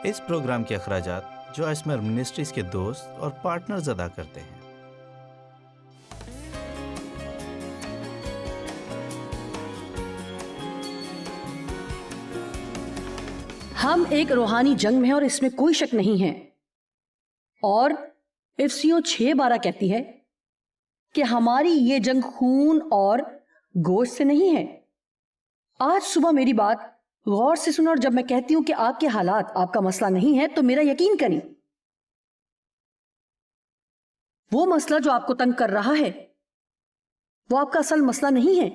اس programme کے اخراجات جو اسمر منسٹریز کے دوست اور پارٹنرز ادا کرتے ہیں۔ ہم ایک روحانی جنگ میں ہیں اور اس میں کوئی شک نہیں ہے، اور افسیوں 6:12 کہتی ہے کہ ہماری یہ جنگ خون اور گوشت سے نہیں ہے۔ آج صبح میری بات غور سے سنا، اور جب میں کہتی ہوں کہ آپ کے حالات آپ کا مسئلہ نہیں ہے تو میرا یقین کریں، وہ مسئلہ جو آپ کو تنگ کر رہا ہے وہ آپ کا اصل مسئلہ نہیں ہے۔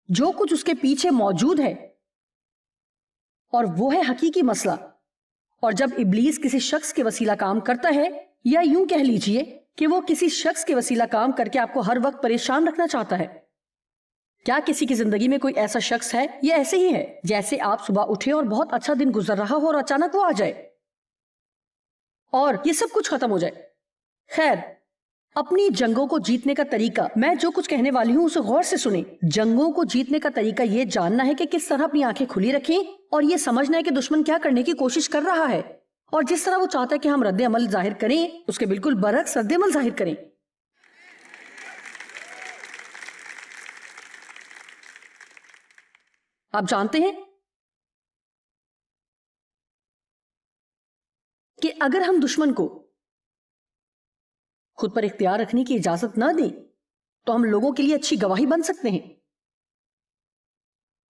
جو کچھ اس کے پیچھے موجود ہے اور وہ ہے حقیقی مسئلہ۔ اور جب ابلیس کسی شخص کے وسیلہ کام کرتا ہے، یا یوں کہہ لیجئے کہ وہ کسی شخص کے وسیلہ کام کر کے آپ کو ہر وقت پریشان رکھنا چاہتا ہے، کیا کسی کی زندگی میں کوئی ایسا شخص ہے؟ یہ ایسے ہی ہے جیسے آپ صبح اٹھے اور بہت اچھا دن گزر رہا ہو اور اچانک وہ آ جائے اور یہ سب کچھ ختم ہو جائے۔ خیر، اپنی جنگوں کو جیتنے کا طریقہ، میں جو کچھ کہنے والی ہوں اسے غور سے سنیں۔ جنگوں کو جیتنے کا طریقہ یہ جاننا ہے کہ کس طرح اپنی آنکھیں کھلی رکھیں اور یہ سمجھنا ہے کہ دشمن کیا کرنے کی کوشش کر رہا ہے، اور جس طرح وہ چاہتا ہے کہ ہم رد عمل ظاہر کریں اس کے بالکل برعکس رد عمل ظاہر کریں۔ آپ جانتے ہیں کہ اگر ہم دشمن کو خود پر اختیار رکھنے کی اجازت نہ دیں تو ہم لوگوں کے لیے اچھی گواہی بن سکتے ہیں۔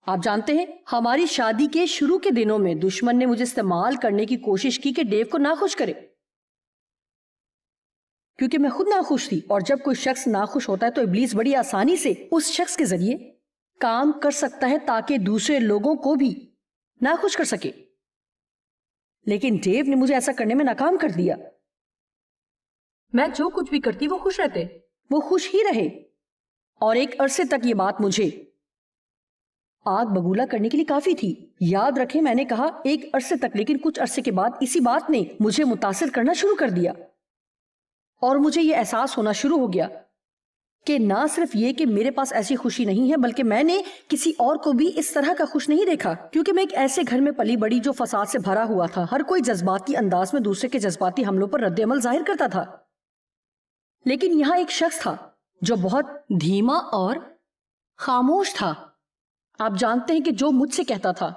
آپ جانتے ہیں ہماری شادی کے شروع کے دنوں میں دشمن نے مجھے استعمال کرنے کی کوشش کی کہ ڈیو کو ناخوش کرے، کیونکہ میں خود ناخوش تھی، اور جب کوئی شخص ناخوش ہوتا ہے تو ابلیس بڑی آسانی سے اس شخص کے ذریعے کام کر سکتا ہے تاکہ دوسرے لوگوں کو بھی ناخوش کر سکے۔ لیکن ڈیو نے مجھے ایسا کرنے میں ناکام کر دیا۔ میں جو کچھ بھی کرتی وہ خوش رہتے، وہ خوش ہی رہے، اور ایک عرصے تک یہ بات مجھے آگ بگولا کرنے کے لیے کافی تھی۔ یاد رکھیں میں نے کہا ایک عرصے تک، لیکن کچھ عرصے کے بعد اسی بات نے مجھے متاثر کرنا شروع کر دیا، اور مجھے یہ احساس ہونا شروع ہو گیا کہ نہ صرف یہ کہ میرے پاس ایسی خوشی نہیں ہے، بلکہ میں نے کسی اور کو بھی اس طرح کا خوش نہیں دیکھا، کیونکہ میں ایک ایسے گھر میں پلی بڑی جو فساد سے بھرا ہوا تھا۔ ہر کوئی جذباتی انداز میں دوسرے کے جذباتی حملوں پر رد عمل ظاہر کرتا تھا، لیکن یہاں ایک شخص تھا جو بہت دھیما اور خاموش تھا۔ آپ جانتے ہیں کہ جو مجھ سے کہتا تھا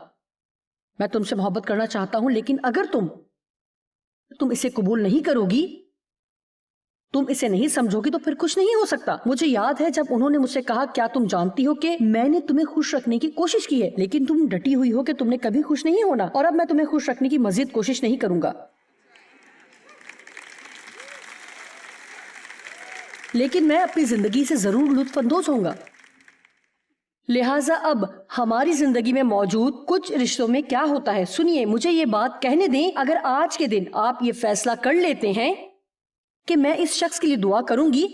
میں تم سے محبت کرنا چاہتا ہوں، لیکن اگر تم اسے قبول نہیں کرو گی، تم اسے نہیں سمجھو گی تو پھر کچھ نہیں ہو سکتا۔ مجھے یاد ہے جب انہوں نے مجھ سے کہا کیا تم جانتی ہو کہ میں نے تمہیں خوش رکھنے کی کوشش کی ہے، لیکن تم ڈٹی ہوئی ہو کہ تم نے کبھی خوش نہیں ہونا، اور اب میں تمہیں خوش رکھنے کی مزید کوشش نہیں کروں گا۔ لیکن میں اپنی زندگی سے ضرور لطف اندوز ہوں گا۔ لہٰذا اب ہماری زندگی میں موجود کچھ رشتوں میں کیا ہوتا ہے، سنیے مجھے یہ بات کہنے دیں، اگر آج کے دن آپ یہ فیصلہ کر لیتے ہیں کہ میں اس شخص کے لیے دعا کروں گی،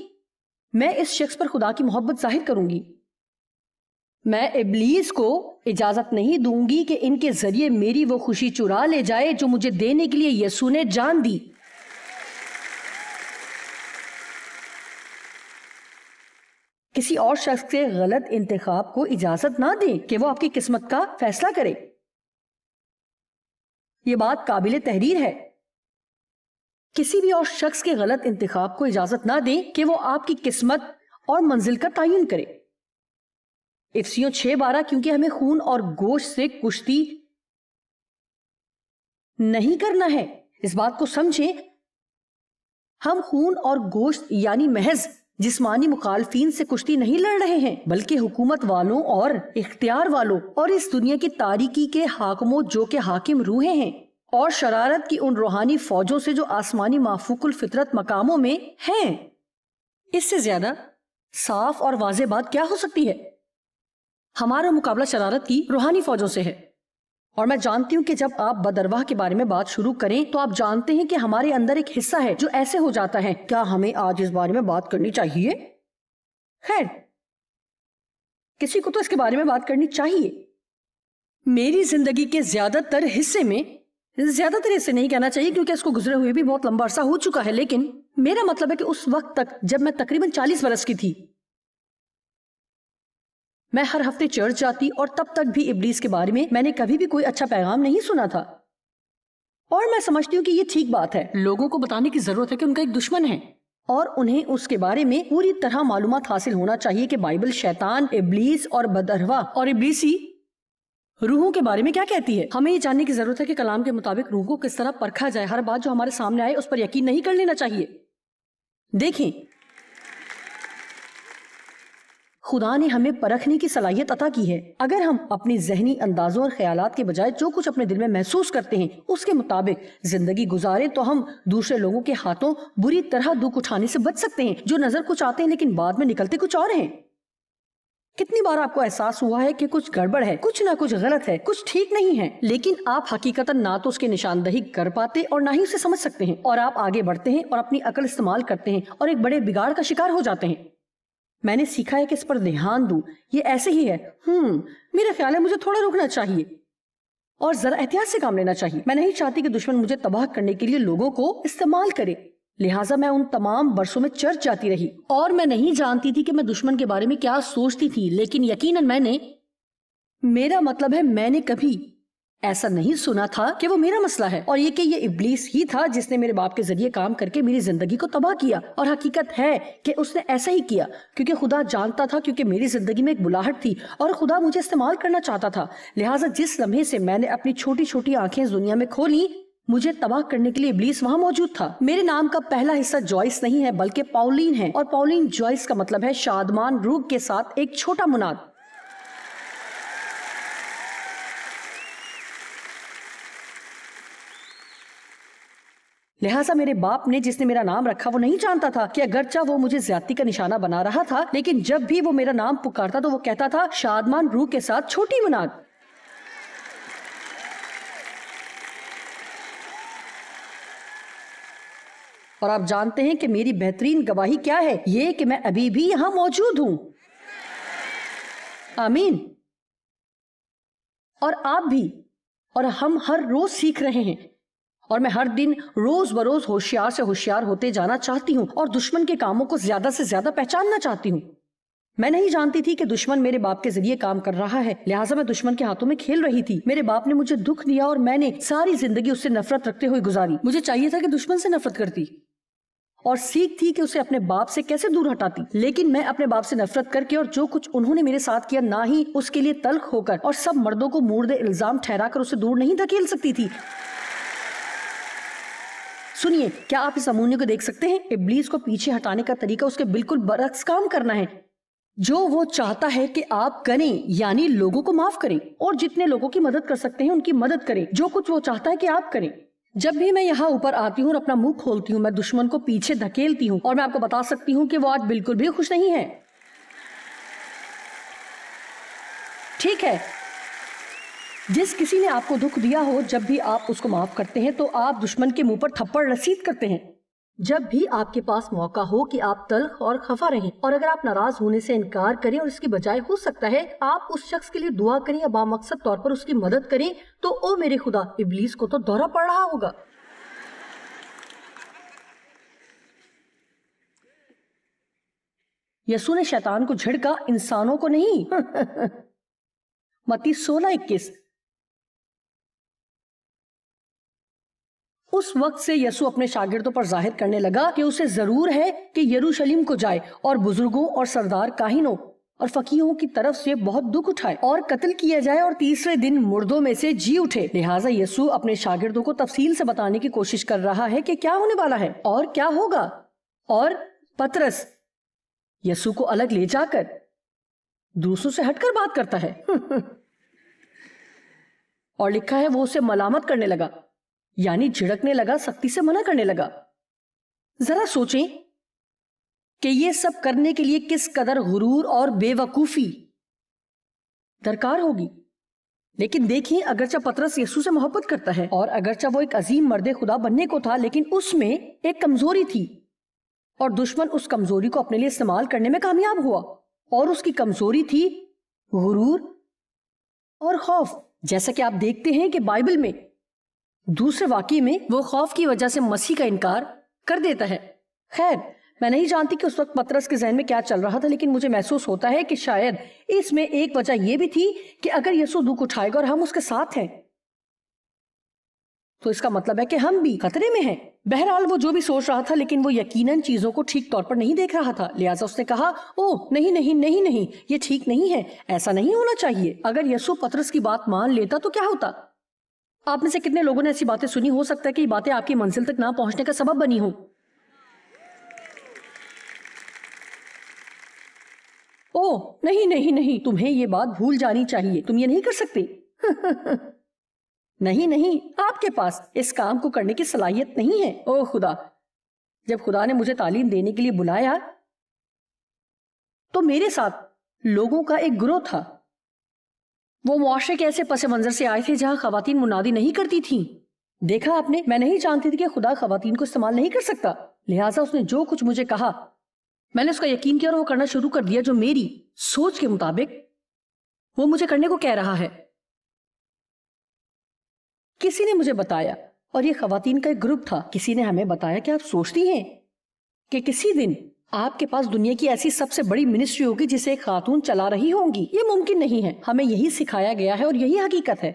میں اس شخص پر خدا کی محبت ظاہر کروں گی، میں ابلیس کو اجازت نہیں دوں گی کہ ان کے ذریعے میری وہ خوشی چرا لے جائے جو مجھے دینے کے لیے یسوع نے جان دی۔ کسی اور شخص کے غلط انتخاب کو اجازت نہ دیں کہ وہ آپ کی قسمت کا فیصلہ کرے۔ یہ بات قابل تحریر ہے۔ کسی بھی اور شخص کے غلط انتخاب کو اجازت نہ دیں کہ وہ آپ کی قسمت اور منزل کا تعین کرے۔ افسیوں 6:12 کیونکہ ہمیں خون اور گوشت سے کشتی نہیں کرنا ہے۔ اس بات کو سمجھیں، ہم خون اور گوشت یعنی محض جسمانی مخالفین سے کشتی نہیں لڑ رہے ہیں، بلکہ حکومت والوں اور اختیار والوں اور اس دنیا کی تاریکی کے حاکموں جو کہ حاکم روحیں ہیں، اور شرارت کی ان روحانی فوجوں سے جو آسمانی مافوق الفطرت مقاموں میں ہیں۔ اس سے زیادہ صاف اور واضح بات کیا ہو سکتی ہے؟ ہمارا مقابلہ شرارت کی روحانی فوجوں سے ہے، اور میں جانتی ہوں کہ جب آپ بدرواہ کے بارے میں بات شروع کریں تو آپ جانتے ہیں کہ ہمارے اندر ایک حصہ ہے جو ایسے ہو جاتا ہے، کیا ہمیں آج اس بارے میں بات کرنی چاہیے؟ خیر، کسی کو تو اس کے بارے میں بات کرنی چاہیے۔ میری زندگی کے زیادہ تر حصے میں، زیادہ تر اسے نہیں کہنا چاہیے کیونکہ اس کو گزرے ہوئے بھی بہت لمبا عرصہ ہو چکا ہے، لیکن میرا مطلب ہے کہ اس وقت تک جب میں تقریباً 40 برس کی تھی، میں ہر ہفتے چرچ جاتی، اور تب تک بھی ابلیس کے بارے میں نے کبھی بھی کوئی اچھا پیغام نہیں سنا تھا۔ اور میں سمجھتی ہوں کہ یہ ٹھیک بات ہے. لوگوں کو بتانے کی ضرورت ہے کہ ان کا ایک دشمن ہے اور انہیں اس کے بارے میں پوری طرح معلومات حاصل ہونا چاہیے کہ بائبل شیطان، ابلیس اور بدروا اور ابلیسی روحوں کے بارے میں کیا کہتی ہے. ہمیں یہ جاننے کی ضرورت ہے کہ کلام کے مطابق روح کو کس طرح پرکھا جائے. ہر بات جو ہمارے سامنے آئے اس پر یقین نہیں کر لینا چاہیے. دیکھیں، خدا نے ہمیں پرکھنے کی صلاحیت عطا کی ہے. اگر ہم اپنی ذہنی اندازوں اور خیالات کے بجائے جو کچھ اپنے دل میں محسوس کرتے ہیں اس کے مطابق زندگی گزارے تو ہم دوسرے لوگوں کے ہاتھوں بری طرح دکھ اٹھانے سے بچ سکتے ہیں، جو نظر کچھ آتے ہیں لیکن بعد میں نکلتے کچھ اور ہیں. کتنی بار آپ کو احساس ہوا ہے کہ کچھ گڑبڑ ہے، کچھ نہ کچھ غلط ہے، کچھ ٹھیک نہیں ہے، لیکن آپ حقیقتاً نہ تو اس کی نشاندہی کر پاتے اور نہ ہی اسے سمجھ سکتے ہیں، اور آپ آگے بڑھتے ہیں اور اپنی عقل استعمال کرتے ہیں اور ایک بڑے بگاڑ کا شکار ہو جاتے ہیں. میں نے سیکھا ہے کہ اس پر دھیان دوں. یہ ایسے ہی ہے. میرا خیال ہے مجھے تھوڑا رکنا چاہیے اور ذرا احتیاط سے کام لینا چاہیے. میں نہیں چاہتی کہ دشمن مجھے تباہ کرنے کے لیے لوگوں کو استعمال کرے، لہٰذا میں ان تمام برسوں میں چرچ جاتی رہی اور میں نہیں جانتی تھی کہ میں دشمن کے بارے میں کیا سوچتی تھی، لیکن یقیناً میرا مطلب ہے میں نے کبھی ایسا نہیں سنا تھا کہ وہ میرا مسئلہ ہے اور یہ کہ یہ ابلیس ہی تھا جس نے میرے باپ کے ذریعے کام کر کے میری زندگی کو تباہ کیا. اور حقیقت ہے کہ اس نے ایسا ہی کیا کیونکہ خدا جانتا تھا، کیونکہ میری زندگی میں ایک بلاہٹ تھی اور خدا مجھے استعمال کرنا چاہتا تھا. لہٰذا جس لمحے سے میں نے اپنی چھوٹی چھوٹی آنکھیں اس دنیا میں کھولی، مجھے تباہ کرنے کے لیے ابلیس وہاں موجود تھا. میرے نام کا پہلا حصہ جوائس نہیں ہے بلکہ پاولین ہے، اور پاولین جوائس کا مطلب ہے شادمان روح کے ساتھ ایک چھوٹا مناد. لہٰذا میرے باپ نے جس نے میرا نام رکھا وہ نہیں جانتا تھا کہ اگرچہ وہ مجھے زیادتی کا نشانہ بنا رہا تھا، لیکن جب بھی وہ میرا نام پکارتا تو وہ کہتا تھا شادمان روح کے ساتھ چھوٹی مناد. اور آپ جانتے ہیں کہ میری بہترین گواہی کیا ہے؟ یہ کہ میں ابھی بھی یہاں موجود ہوں. آمین. اور آپ بھی، اور ہم ہر روز سیکھ رہے ہیں، اور میں ہر دن روز بروز ہوشیار سے ہوشیار ہوتے جانا چاہتی ہوں اور دشمن کے کاموں کو زیادہ سے زیادہ پہچاننا چاہتی ہوں. میں نہیں جانتی تھی کہ دشمن میرے باپ کے ذریعے کام کر رہا ہے، لہٰذا میں دشمن کے ہاتھوں میں کھیل رہی تھی. میرے باپ نے مجھے دکھ دیا اور میں نے ساری زندگی اس سے نفرت رکھتے ہوئے گزاری. مجھے چاہیے تھا کہ دشمن سے نفرت کرتی اور سیکھ تھی کہ اسے اپنے باپ سے کیسے دور ہٹاتی، لیکن میں اپنے باپ سے نفرت کر کے اور جو کچھ انہوں نے میرے ساتھ کیا نہ ہی اس کے لیے تلخ ہو کر اور سب مردوں کو مورد الزام ٹھہرا کر اسے دور نہیں دھکیل سکتی تھی. سنیے، کیا آپ اس امونیہ کو دیکھ سکتے ہیں؟ ابلیس کو پیچھے ہٹانے کا طریقہ اس کے بالکل برعکس کام کرنا ہے. جو وہ چاہتا ہے کہ آپ کریں، یعنی لوگوں کو معاف کریں اور جتنے لوگوں کی مدد کر سکتے ہیں ان کی مدد کریں. جو کچھ وہ چاہتا ہے کہ آپ کریں. جب بھی میں یہاں اوپر آتی ہوں اور اپنا منہ کھولتی ہوں، میں دشمن کو پیچھے دھکیلتی ہوں، اور میں آپ کو بتا سکتی ہوں کہ وہ آج بالکل بھی خوش نہیں ہے. ٹھیک ہے، جس کسی نے آپ کو دکھ دیا ہو، جب بھی آپ اس کو معاف کرتے ہیں تو آپ دشمن کے منہ پر تھپڑ رسید کرتے ہیں. جب بھی آپ کے پاس موقع ہو کہ آپ تلخ اور خفا رہیں، اور اگر آپ ناراض ہونے سے انکار کریں اور اس کی بجائے ہو سکتا ہے آپ اس شخص کے لیے دعا کریں یا بامقصد طور پر اس کی مدد کریں، تو او میرے خدا، ابلیس کو تو دورہ پڑ رہا ہوگا. یسوع نے شیطان کو جھڑکا، انسانوں کو نہیں. متی 16:21. اس وقت سے یسوع اپنے شاگردوں پر ظاہر کرنے لگا کہ اسے ضرور ہے کہ یروشلم کو جائے اور بزرگوں اور سردار کاہنوں اور فقیہوں کی طرف سے بہت دکھ اٹھائے اور قتل کیا جائے اور تیسرے دن مردوں میں سے جی اٹھے. لہٰذا یسوع اپنے شاگردوں کو تفصیل سے بتانے کی کوشش کر رہا ہے کہ کیا ہونے والا ہے اور کیا ہوگا. اور پترس یسوع کو الگ لے جا کر دوسروں سے ہٹ کر بات کرتا ہے. اور لکھا ہے وہ اسے ملامت کرنے لگا، یعنی جھڑکنے لگا، سختی سے منع کرنے لگا. ذرا سوچیں کہ یہ سب کرنے کے لیے کس قدر غرور اور بے وقوفی درکار ہوگی. لیکن دیکھیں، اگرچہ پترس یسوع سے محبت کرتا ہے اور اگرچہ وہ ایک عظیم مرد خدا بننے کو تھا، لیکن اس میں ایک کمزوری تھی اور دشمن اس کمزوری کو اپنے لیے استعمال کرنے میں کامیاب ہوا. اور اس کی کمزوری تھی غرور اور خوف. جیسا کہ آپ دیکھتے ہیں کہ بائبل میں دوسرے واقعے میں وہ خوف کی وجہ سے مسیح کا انکار کر دیتا ہے. خیر، میں نہیں جانتی کہ اس وقت پترس کے ذہن میں کیا چل رہا تھا، لیکن مجھے محسوس ہوتا ہے کہ شاید اس میں ایک وجہ یہ بھی تھی کہ اگر یسوع دکھ اٹھائے گا اور ہم اس کے ساتھ ہیں تو اس کا مطلب ہے کہ ہم بھی خطرے میں ہیں. بہرحال وہ جو بھی سوچ رہا تھا لیکن وہ یقیناً چیزوں کو ٹھیک طور پر نہیں دیکھ رہا تھا. لہٰذا اس نے کہا اوہ نہیں نہیں نہیں نہیں, یہ ٹھیک نہیں ہے, ایسا نہیں ہونا چاہیے. اگر یسوع پطرس کی بات مان لیتا تو کیا ہوتا؟ آپ میں سے کتنے لوگوں نے ایسی باتیں سنی؟ ہو سکتا ہے کہ یہ باتیں آپ کی منزل تک نہ پہنچنے کا سبب بنی ہوں. اوہ نہیں نہیں نہیں, تمہیں یہ بات بھول جانی چاہیے, تم یہ نہیں کر سکتے. نہیں نہیں, آپ کے پاس اس کام کو کرنے کی صلاحیت نہیں ہے. اوہ خدا, جب خدا نے مجھے تعلیم دینے کے لیے بلایا تو میرے ساتھ لوگوں کا ایک گروہ تھا. وہ معاشرے کے ایسے پس منظر سے آئے تھے جہاں خواتین منادی نہیں کرتی تھیں. دیکھا آپ نے, میں نہیں جانتی تھی کہ خدا خواتین کو استعمال نہیں کر سکتا. لہٰذا اس نے جو کچھ مجھے کہا میں نے اس کا یقین کیا اور وہ کرنا شروع کر دیا جو میری سوچ کے مطابق وہ مجھے کرنے کو کہہ رہا ہے. کسی نے مجھے بتایا, اور یہ خواتین کا ایک گروپ تھا, کسی نے ہمیں بتایا کہ آپ سوچتی ہیں کہ کسی دن آپ کے پاس دنیا کی ایسی سب سے بڑی منسٹری ہوگی جسے ایک خاتون چلا رہی ہوں گی. یہ ممکن نہیں ہے. ہمیں یہی سکھایا گیا ہے اور یہی حقیقت ہے.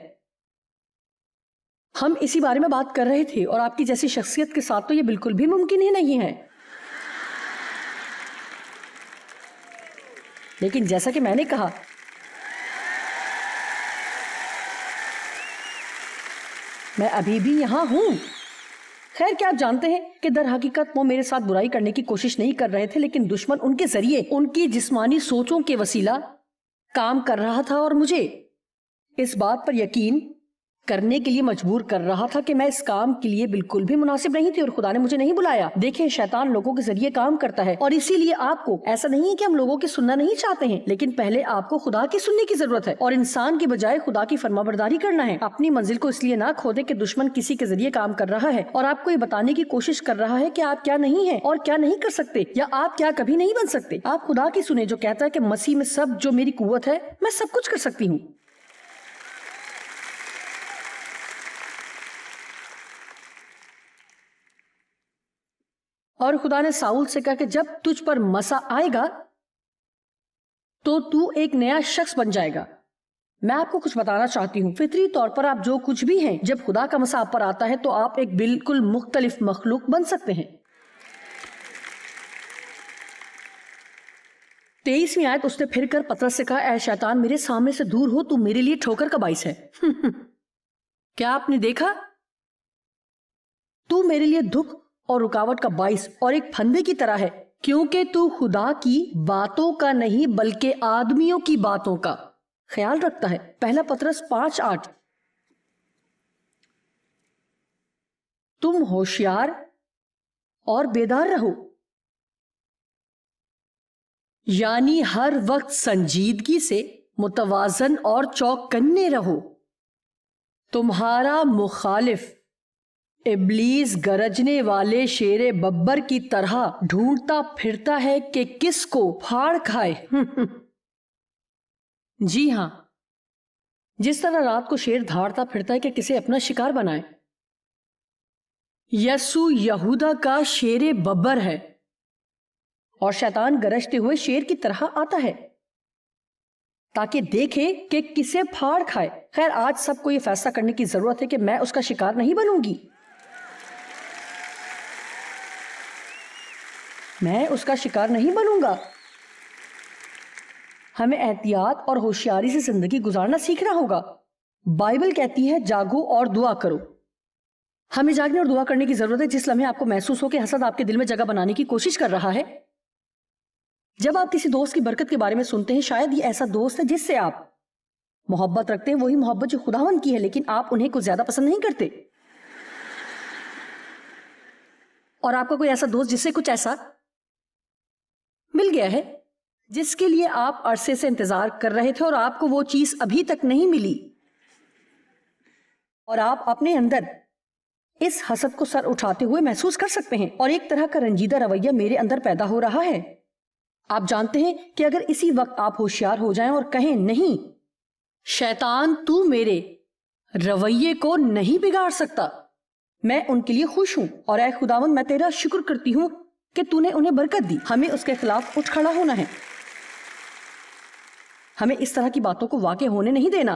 ہم اسی بارے میں بات کر رہے تھے, اور آپ کی جیسی شخصیت کے ساتھ تو یہ بالکل بھی ممکن ہی نہیں ہے. لیکن جیسا کہ میں نے کہا, میں ابھی بھی یہاں ہوں. خیر, کیا آپ جانتے ہیں کہ در حقیقت وہ میرے ساتھ برائی کرنے کی کوشش نہیں کر رہے تھے, لیکن دشمن ان کے ذریعے ان کی جسمانی سوچوں کے وسیلہ کام کر رہا تھا اور مجھے اس بات پر یقین کرنے کے لیے مجبور کر رہا تھا کہ میں اس کام کے لیے بالکل بھی مناسب نہیں تھی اور خدا نے مجھے نہیں بلایا. دیکھیں, شیطان لوگوں کے ذریعے کام کرتا ہے, اور اسی لیے آپ کو ایسا نہیں ہے کہ ہم لوگوں کی سننا نہیں چاہتے ہیں, لیکن پہلے آپ کو خدا کی سننے کی ضرورت ہے اور انسان کی بجائے خدا کی فرما برداری کرنا ہے. اپنی منزل کو اس لیے نہ کھو دیں کہ دشمن کسی کے ذریعے کام کر رہا ہے اور آپ کو یہ بتانے کی کوشش کر رہا ہے کہ آپ کیا نہیں ہیں اور کیا نہیں کر سکتے, یا آپ کیا کبھی نہیں بن سکتے. آپ خدا کی سنیں جو کہتا ہے کہ مسیح میں سب جو میری قوت ہے, میں سب کچھ کر سکتی ہوں. اور خدا نے ساؤل سے کہا کہ جب تجھ پر مسا آئے گا تو تو ایک نیا شخص بن جائے گا. میں آپ کو کچھ بتانا چاہتی ہوں, فطری طور پر آپ جو کچھ بھی ہیں, جب خدا کا مسا آپ پر آتا ہے تو آپ ایک بالکل مختلف مخلوق بن سکتے ہیں. 23ویں آیت, اس نے پھر کر پطرس سے کہا, اے شیطان میرے سامنے سے دور ہو, تو میرے لیے ٹھوکر کا باعث ہے. کیا آپ نے دیکھا؟ تو میرے لیے دکھ اور رکاوٹ کا باعث اور ایک پھندے کی طرح ہے, کیونکہ تو خدا کی باتوں کا نہیں بلکہ آدمیوں کی باتوں کا خیال رکھتا ہے. پہلا پطرس 5:8. تم ہوشیار اور بیدار رہو, یعنی ہر وقت سنجیدگی سے متوازن اور چوکنے رہو. تمہارا مخالف ابلیس گرجنے والے شیر ببر کی طرح ڈھونڈتا پھرتا ہے کہ کس کو پھاڑ کھائے. جی ہاں, جس طرح رات کو شیر دھاڑتا پھرتا ہے کہ کسے اپنا شکار بنائے. یسوع یہودا کا شیر ببر ہے اور شیطان گرجتے ہوئے شیر کی طرح آتا ہے تاکہ دیکھے کہ کسے پھاڑ کھائے. خیر, آج سب کو یہ فیصلہ کرنے کی ضرورت ہے کہ میں اس کا شکار نہیں بنوں گی. میں اس کا شکار نہیں بنوں گا. ہمیں احتیاط اور ہوشیاری سے زندگی گزارنا سیکھنا ہوگا. بائبل کہتی ہے جاگو اور دعا کرو. ہمیں جاگنے اور دعا کرنے کی ضرورت ہے. جس لمحے آپ کو محسوس ہو کہ حسد آپ کے دل میں جگہ بنانے کی کوشش کر رہا ہے, جب آپ کسی دوست کی برکت کے بارے میں سنتے ہیں, شاید یہ ایسا دوست ہے جس سے آپ محبت رکھتے ہیں, وہی محبت جو خداوند کی ہے, لیکن آپ انہیں کچھ زیادہ پسند نہیں کرتے. اور آپ کا کوئی ایسا دوست جس سے کچھ ایسا مل گیا ہے جس کے لیے آپ عرصے سے انتظار کر رہے تھے اور آپ کو وہ چیز ابھی تک نہیں ملی, اور آپ اپنے اندر اس حسد کو سر اٹھاتے ہوئے محسوس کر سکتے ہیں, اور ایک طرح کا رنجیدہ رویہ میرے اندر پیدا ہو رہا ہے. آپ جانتے ہیں کہ اگر اسی وقت آپ ہوشیار ہو جائیں اور کہیں نہیں, شیطان تو میرے رویے کو نہیں بگاڑ سکتا, میں ان کے لیے خوش ہوں, اور اے خداوند میں تیرا شکر کرتی ہوں کہ تو نے انہیں برکت دی. ہمیں اس کے خلاف اٹھ کھڑا ہونا ہے. ہمیں اس طرح کی باتوں کو واقع ہونے نہیں دینا.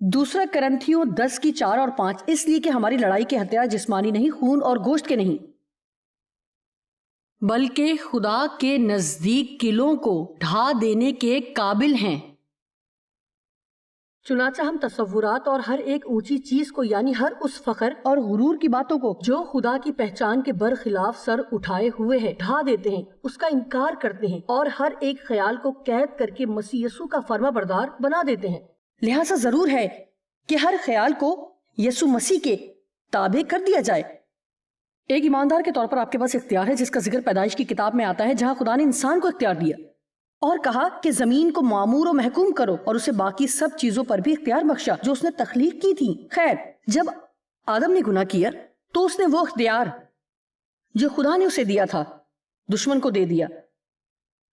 دوسرا کرنتھیوں 10 کی 4 اور 5، اس لیے کہ ہماری لڑائی کے ہتھیار جسمانی نہیں، خون اور گوشت کے نہیں، بلکہ خدا کے نزدیک قلعوں کو ڈھا دینے کے قابل ہیں۔ چنانچہ ہم تصورات اور ہر ایک اونچی چیز کو، یعنی ہر اس فخر اور غرور کی باتوں کو جو خدا کی پہچان کے برخلاف سر اٹھائے ہوئے ہے، ڈھا دیتے ہیں، اس کا انکار کرتے ہیں اور ہر ایک خیال کو قید کر کے مسیح یسوع کا فرما بردار بنا دیتے ہیں۔ لہٰذا ضرور ہے کہ ہر خیال کو یسوع مسیح کے تابع کر دیا جائے۔ ایک ایماندار کے طور پر آپ کے پاس اختیار ہے جس کا ذکر پیدائش کی کتاب میں آتا ہے، جہاں خدا نے انسان کو اختیار دیا اور کہا کہ زمین کو معمور و محکوم کرو، اور اسے باقی سب چیزوں پر بھی اختیار بخشا جو اس نے تخلیق کی تھی۔ خیر، جب آدم نے گناہ کیا تو اس نے وہ اختیار جو خدا نے اسے دیا تھا دشمن کو دے دیا۔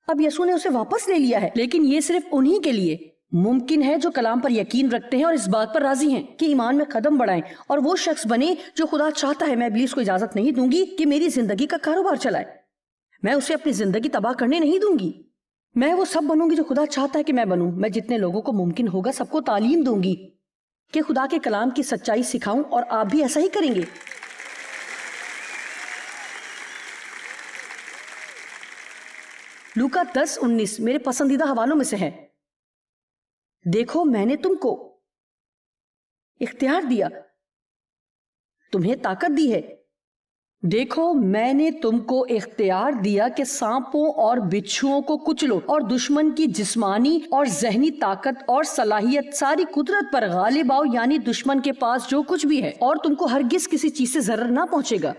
اب یسوع نے اسے واپس لے لیا ہے، لیکن یہ صرف انہی کے لیے ممکن ہے جو کلام پر یقین رکھتے ہیں اور اس بات پر راضی ہیں کہ ایمان میں قدم بڑھائیں اور وہ شخص بنے جو خدا چاہتا ہے۔ میں ابلیس کو اجازت نہیں دوں گی کہ میری زندگی کا کاروبار چلائے، میں اسے اپنی زندگی تباہ کرنے نہیں دوں گی۔ میں وہ سب بنوں گی جو خدا چاہتا ہے کہ میں بنوں۔ میں جتنے لوگوں کو ممکن ہوگا سب کو تعلیم دوں گی کہ خدا کے کلام کی سچائی سکھاؤں، اور آپ بھی ایسا ہی کریں گے۔ لوکا 10:19 میرے پسندیدہ حوالوں میں سے ہے۔ دیکھو میں نے تم کو اختیار دیا، تمہیں طاقت دی ہے۔ دیکھو میں نے تم کو اختیار دیا کہ سانپوں اور بچھوؤں کو کچلو اور دشمن کی جسمانی اور ذہنی طاقت اور صلاحیت، ساری قدرت پر غالب آؤ، یعنی دشمن کے پاس جو کچھ بھی ہے، اور تم کو ہرگز کسی چیز سے ضرر نہ پہنچے گا۔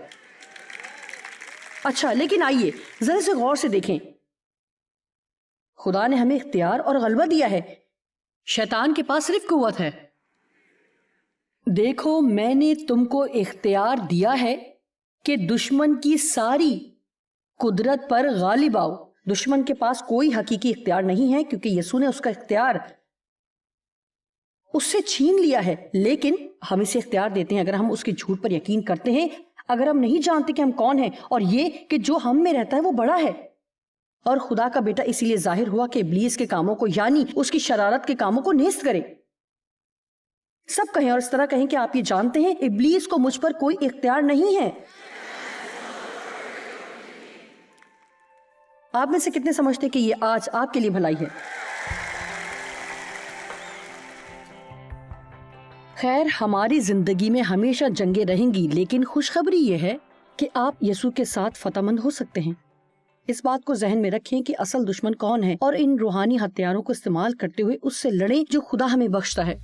اچھا، لیکن آئیے ذرا سے غور سے دیکھیں، خدا نے ہمیں اختیار اور غلبہ دیا ہے، شیطان کے پاس صرف قوت ہے۔ دیکھو میں نے تم کو اختیار دیا ہے کہ دشمن کی ساری قدرت پر غالب آؤ۔ دشمن کے پاس کوئی حقیقی اختیار نہیں ہے کیونکہ یسوع نے اس کا اختیار اس سے چھین لیا ہے، لیکن ہم اسے اختیار دیتے ہیں اگر ہم اس کے جھوٹ پر یقین کرتے ہیں، اگر ہم نہیں جانتے کہ ہم کون ہیں، اور یہ کہ جو ہم میں رہتا ہے وہ بڑا ہے، اور خدا کا بیٹا اسی لیے ظاہر ہوا کہ ابلیس کے کاموں کو، یعنی اس کی شرارت کے کاموں کو نیست کرے۔ سب کہیں اور اس طرح کہیں کہ آپ یہ جانتے ہیں ابلیس کو مجھ پر کوئی اختیار نہیں ہے۔ آپ میں سے کتنے سمجھتے کہ یہ آج آپ کے لیے بھلائی ہے؟ خیر، ہماری زندگی میں ہمیشہ جنگیں رہیں گی، لیکن خوشخبری یہ ہے کہ آپ یسوع کے ساتھ فتح مند ہو سکتے ہیں۔ اس بات کو ذہن میں رکھیں کہ اصل دشمن کون ہے، اور ان روحانی ہتھیاروں کو استعمال کرتے ہوئے اس سے لڑیں جو خدا ہمیں بخشتا ہے۔